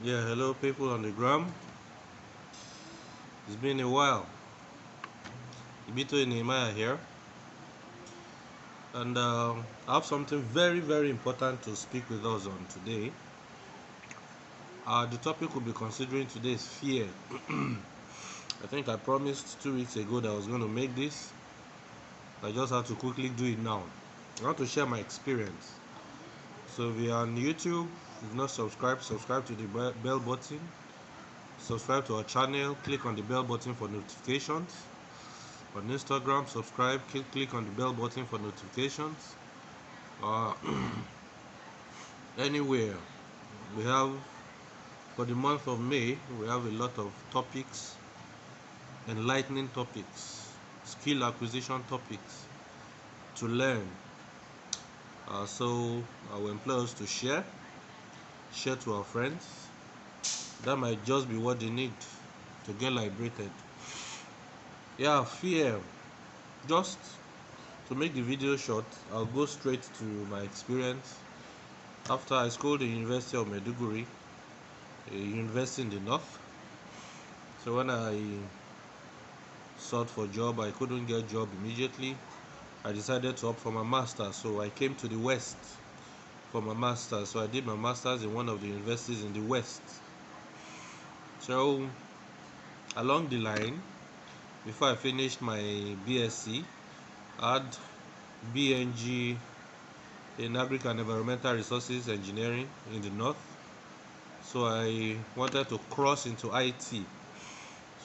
Yeah, hello people on the gram. It's been a while. Ibito and Nehemiah here, and I have something very important to speak with us on today. The topic we'll be considering today is fear. I think I promised 2 weeks ago that I was going to make this. I just have to quickly do it now. I want to share my experience. So if you're on YouTube, if you've not subscribed, subscribe to the bell button. Subscribe to our channel. Click on the bell button for notifications. On Instagram, subscribe, click on the bell button for notifications. uh, Anywhere we have for the month of May, we have a lot of topics, enlightening topics, skill acquisition topics to learn. So I will employ us to share to our friends. That might just be what they need to get liberated. Yeah, fear. Just to make the video short, I'll go straight to my experience. After I schooled in the University of Maiduguri, a university in the north. So when I sought for a job, I couldn't get a job immediately. I decided to opt for my master's, so I came to the west for my master's. So I did my master's in one of the universities in the west. So along the line, before I finished my BSc, I had BNG in Agric and Environmental Resources Engineering in the north. So I wanted to cross into IT.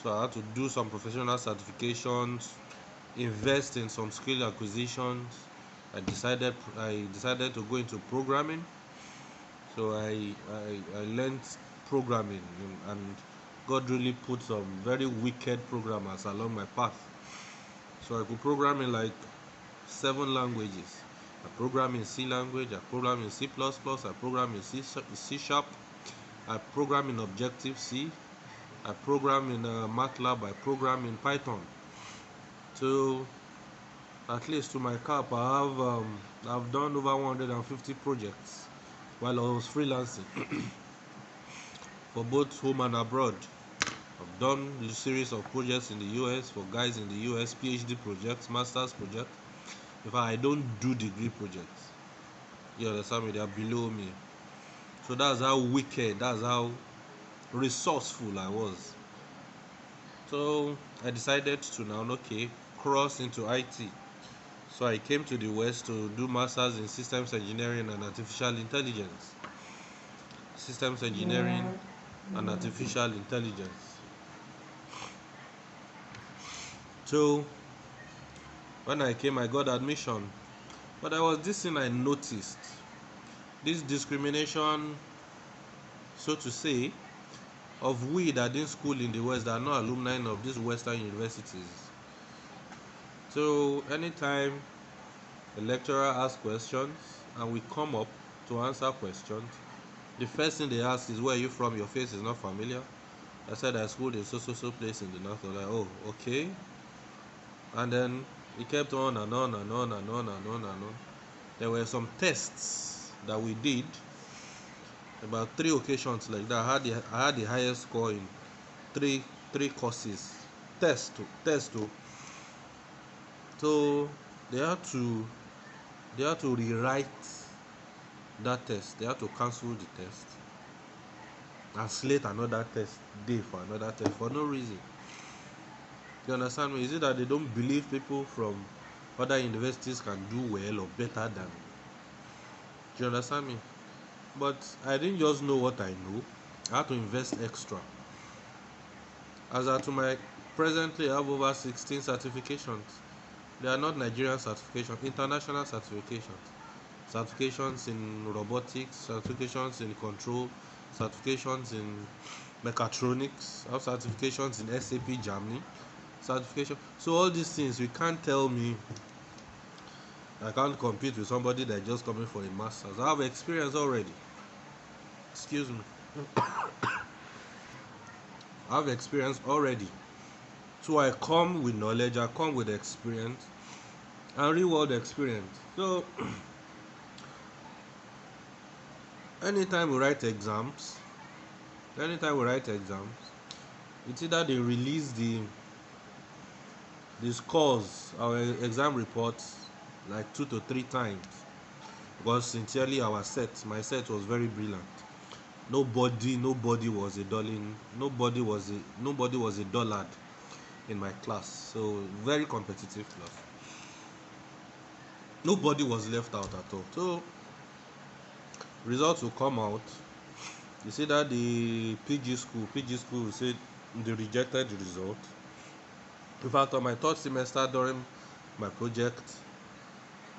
So I had to do some professional certifications, invest in some skill acquisitions. I decided to go into programming. So I learned programming, and God really put some very wicked programmers along my path. So I could program in like 7 languages. I program in C language, I program in C++, I program in C sharp, I program in Objective C, I program in MATLAB, I program in Python. So at least to my cap, I've done over 150 projects while I was freelancing for both home and abroad. I've done a series of projects in the US for guys in the US, PhD projects, masters projects. In fact, I don't do degree projects. You understand me? They are below me. So that's how wicked, that's how resourceful I was. So I decided to now, okay, cross into IT. So I came to the West to do masters in systems engineering and artificial intelligence. Systems engineering and artificial intelligence. So when I came, I got admission. But there was this thing I noticed. This discrimination, so to say, of we that didn't school in the West, that are not alumni of these Western universities. So anytime a lecturer asks questions and we come up to answer questions, the first thing they ask is, where are you from? Your face is not familiar. I said I schooled in so place in the north. They're like, oh, okay. And then it kept on and on and on and on and on and on. There were some tests that we did, about 3 occasions like that. I had the highest score in three courses. Test to. So they had to rewrite that test. They had to cancel the test and slate another test day for another test for no reason. You understand me? Is it that they don't believe people from other universities can do well or better than? Do you understand me? But I didn't just know what I know. I had to invest extra. As at to my presently, I have over 16 certifications. They are not Nigerian certifications, international certifications. Certifications in robotics, certifications in control, certifications in mechatronics, I have certifications in SAP Germany, certification. So all these things, you can't tell me I can't compete with somebody that's just coming for a master's. I have experience already. Excuse me. I have experience already. So I come with knowledge, I come with experience, and real world experience. So anytime we write exams, Anytime we write exams, it's either they release the scores, our exam reports, like 2 to 3 times. Because sincerely, my set was very brilliant. Nobody was a darling. Nobody was a dullard in my class. So very competitive class. Nobody was left out at all. So results will come out. You see that the PG school will say they rejected the result. In fact, on my third semester during my project,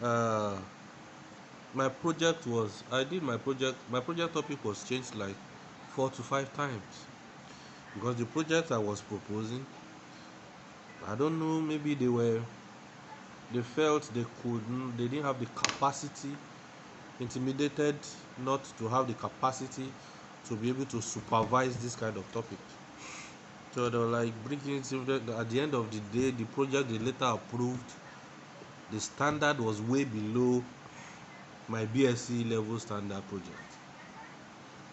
uh, my project was I did my project topic was changed like 4 to 5 times because the project I was proposing, I don't know, maybe they felt they didn't have the capacity, intimidated not to have the capacity to be able to supervise this kind of topic. So they were like bringing it at the end of the day, the project they later approved, the standard was way below my BSc level standard project.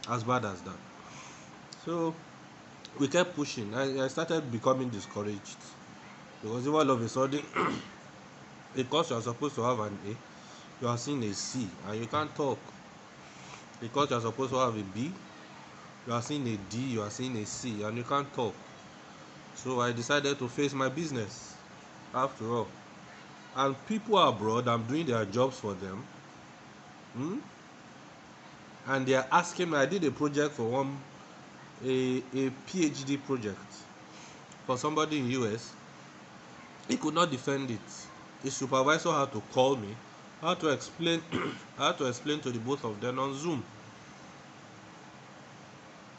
As bad as that. So we kept pushing. I started becoming discouraged because all of a sudden, a course you are supposed to have an A, you are seeing a C and you can't talk. A course you are supposed to have a B, you are seeing a D, you are seeing a C and you can't talk. So I decided to face my business after all. And people abroad, I'm doing their jobs for them. And they are asking me, I did a project for a PhD project for somebody in US. He could not defend it. His supervisor had to call me. I had to explain I had to explain to the both of them on Zoom.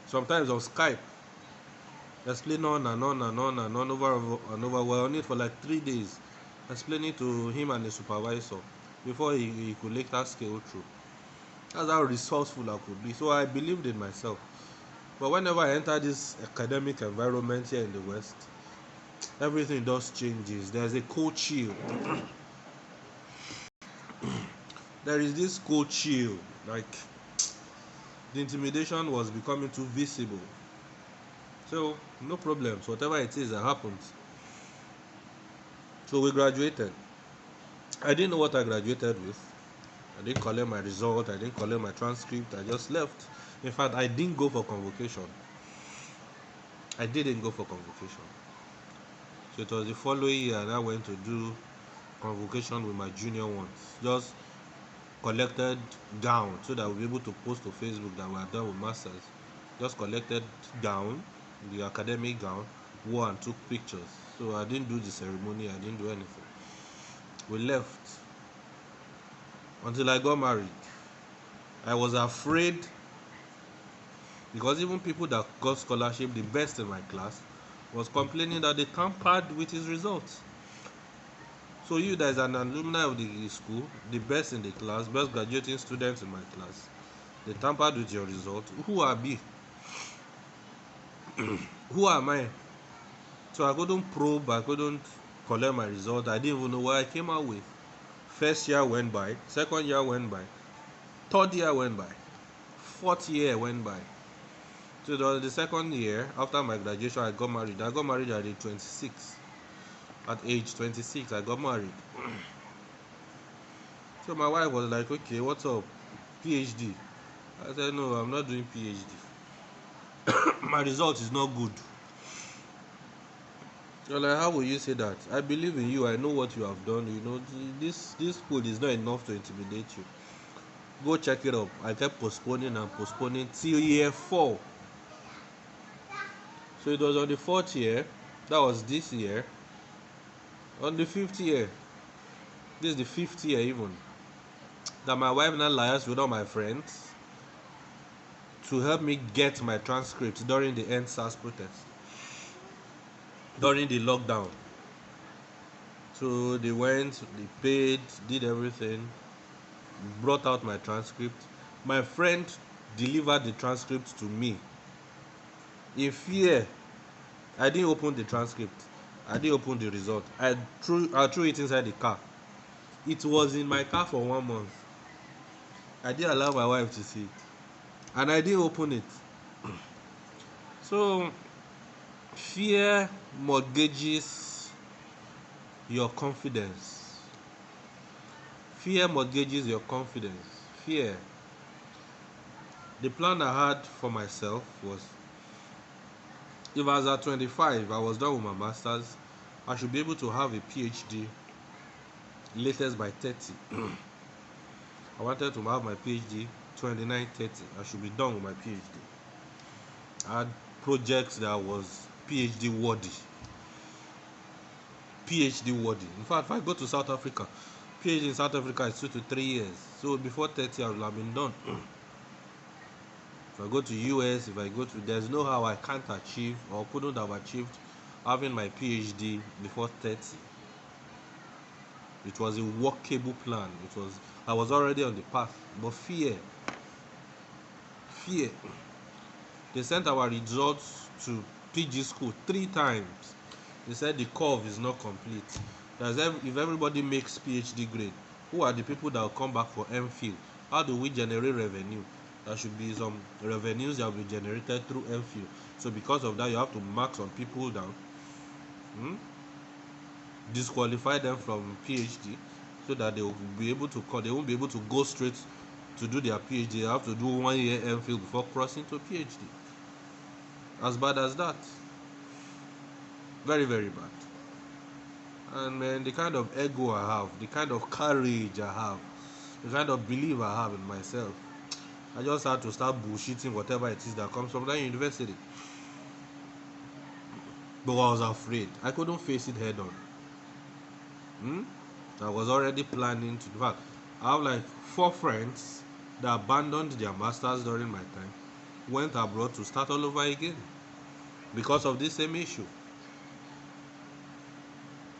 Sometimes on Skype. Explain on and on and on and on over and over. We were on it for like 3 days. Explaining to him and the supervisor before he could later scale through. That's how resourceful I could be. So I believed in myself. But whenever I enter this academic environment here in the West, everything just changes. There's a cold chill. There is this cold chill. Like the intimidation was becoming too visible. So no problems. Whatever it is that happens. So we graduated. I didn't know what I graduated with. I didn't collect my result. I didn't collect my transcript. I just left. In fact, I didn't go for convocation. I didn't go for convocation. So it was the following year that I went to do convocation with my junior ones. Just collected gown so that we'll be able to post to Facebook that we are done with masters. Just collected gown, the academic gown, wore and took pictures. So I didn't do the ceremony. I didn't do anything. We left until I got married. I was afraid because even people that got scholarship, the best in my class, was complaining that they tampered with his results. So you that is an alumni of the school, the best in the class, best graduating students in my class, they tampered with your result. Who are we? Who am I? So I couldn't probe, I couldn't collect my result. I didn't even know what I came out with. First year went by, second year went by, third year went by, fourth year went by. So the second year after my graduation, I got married. I got married at age 26. At age 26, I got married. So my wife was like, "Okay, what's up? PhD?" I said, "No, I'm not doing PhD. My result is not good." You're like, "How will you say that? I believe in you. I know what you have done. You know, this school is not enough to intimidate you. Go check it up." I kept postponing and postponing till year 4. So it was on the 4th year, that was this year. On the 5th year, this is the 5th year even, that my wife now liaised with all my friends to help me get my transcripts during the NSAS protest, during the lockdown. So they went, they paid, did everything, brought out my transcript. My friend delivered the transcript to me. In fear, I didn't open the transcript. I didn't open the result. I threw it inside the car. It was in my car for 1 month. I didn't allow my wife to see it. And I didn't open it. So fear mortgages your confidence. Fear mortgages your confidence. Fear. The plan I had for myself was, if I was at 25, I was done with my master's, I should be able to have a PhD latest by 30. I wanted to have my PhD 29, 30. I should be done with my PhD. I had projects that was PhD worthy. PhD worthy. In fact, if I go to South Africa, PhD in South Africa is 2 to 3 years. So before 30, I will have been done. If I go to US, if I go to, there's no how I can't achieve or couldn't have achieved having my PhD before 30. It was a workable plan. I was already on the path. But fear. They sent our results to PG school 3 times. They said the curve is not complete. If everybody makes PhD grade, who are the people that will come back for MPhil? How do we generate revenue? There should be some revenues that will be generated through MPhil. So because of that, you have to mark some people down, disqualify them from PhD, so that they will be able to they won't be able to go straight to do their PhD. They have to do 1 year MPhil before crossing to PhD. As bad as that. Very, very bad. And man, the kind of ego I have, the kind of courage I have, the kind of belief I have in myself, I just had to start bullshitting whatever it is that comes from that university. But I was afraid. I couldn't face it head on. I was already planning to. In fact, I have like 4 friends that abandoned their masters during my time, went abroad to start all over again because of this same issue.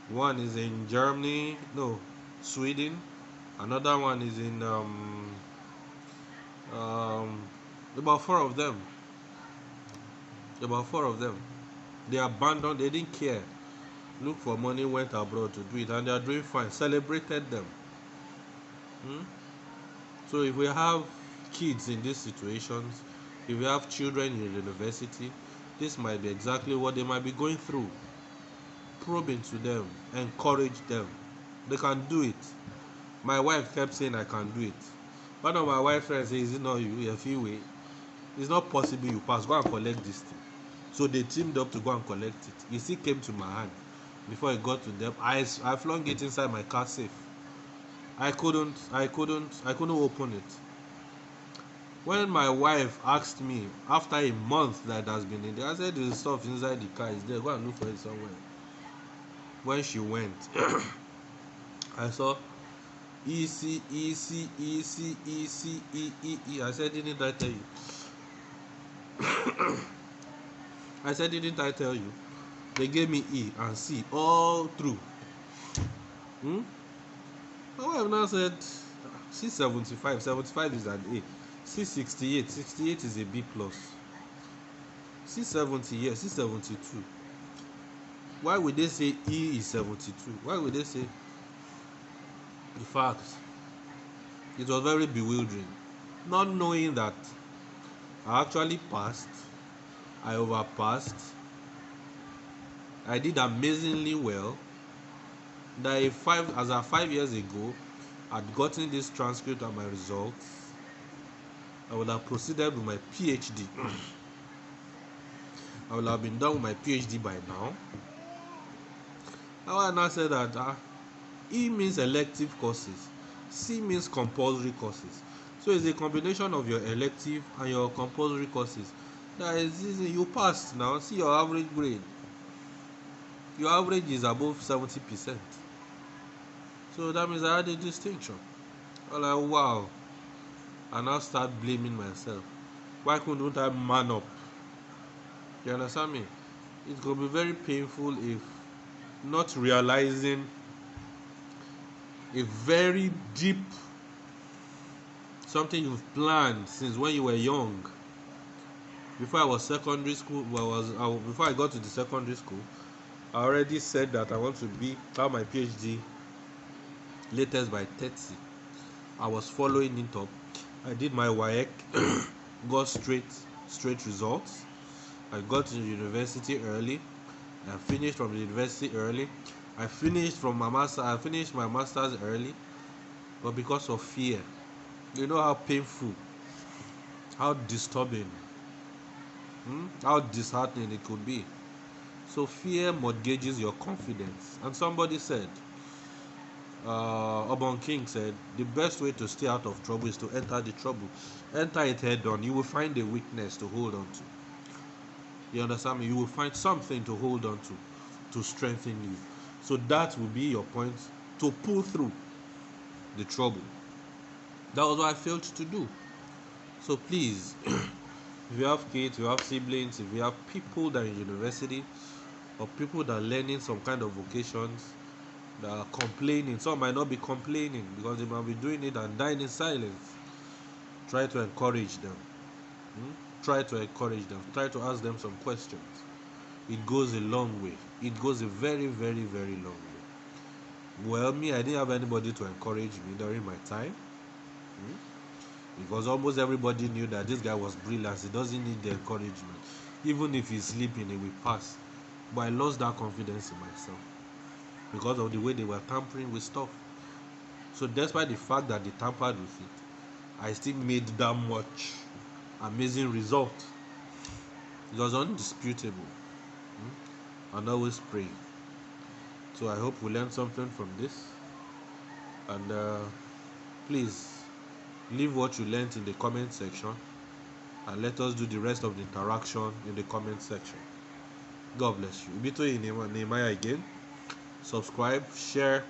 One is in Germany, no, Sweden. Another one is in about 4 of them. They abandoned. They didn't care. Looked for money, went abroad to do it, and they are doing fine. Celebrated them. So if we have kids in these situations, if we have children in university, this might be exactly what they might be going through. Probe into them, encourage them. They can do it. My wife kept saying I can do it. One of my wife's friends says, "Is it not you? If you wait, it's not possible you pass. Go and collect this thing." So they teamed up to go and collect it. It still came to my hand. Before it got to them, I flung it inside my car safe. I couldn't open it. When my wife asked me after a month that it has been in there, I said the stuff inside the car is there. Go and look for it somewhere. When she went, I saw EC. I said, didn't I tell you? Didn't I tell you? They gave me E and C all through. My wife now said, C75, 75 is an A. C68, 68 is a B plus. C70, yes, C72. Why would they say E is 72? Why would they say? In fact, it was very bewildering. Not knowing that I actually passed, I overpassed, I did amazingly well. That as of 5 years ago, I'd gotten this transcript and my results, I would have proceeded with my PhD. I would have been done with my PhD by now. I now said that E means elective courses, C means compulsory courses. So it's a combination of your elective and your compulsory courses. That is easy. You passed now. See your average grade. Your average is above 70%. So that means I had a distinction. I'm like, wow. I now start blaming myself. Why couldn't I man up? You understand me? It could be very painful if not realizing a very deep something you've planned since when you were young. Before I was secondary school, before I got to the secondary school, I already said that I want to have my PhD latest by 30. I was following it up. I did my WAEC, got straight results. I got to university early. I finished from the university early. I finished my masters early, but because of fear. You know how painful, how disturbing, how disheartening it could be. So fear mortgages your confidence. And somebody said, Obon King said, the best way to stay out of trouble is to enter the trouble. Enter it head on. You will find a weakness to hold on to. You understand me? You will find something to hold on to strengthen you. So that will be your point to pull through the trouble. That was what I failed to do. So please, if you have kids, if you have siblings, if you have people that are in university, or people that are learning some kind of vocations, that are complaining, some might not be complaining because they might be doing it and dying in silence. Try to encourage them. Try to encourage them. Try to ask them some questions. It goes a long way. It goes a very, very, very long way. Well, me, I didn't have anybody to encourage me during my time. Because almost everybody knew that this guy was brilliant. He doesn't need the encouragement. Even if he's sleeping, he will pass. But I lost that confidence in myself because of the way they were tampering with stuff. So despite the fact that they tampered with it, I still made that much amazing result. It was undisputable. And always pray. So I hope we learned something from this. And please leave what you learned in the comment section, and let us do the rest of the interaction in the comment section. God bless you. Ibito Nehemiah again. Subscribe, share,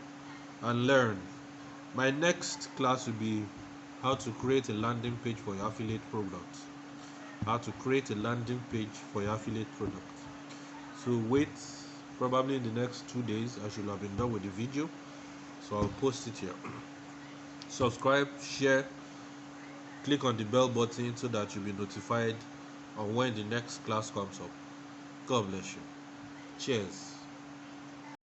and learn. My next class will be how to create a landing page for your affiliate product. How to create a landing page for your affiliate product. So wait, probably in the next 2 days I should have been done with the video. So I'll post it here. Subscribe, share, click on the bell button so that you'll be notified on when the next class comes up. God bless you. Cheers.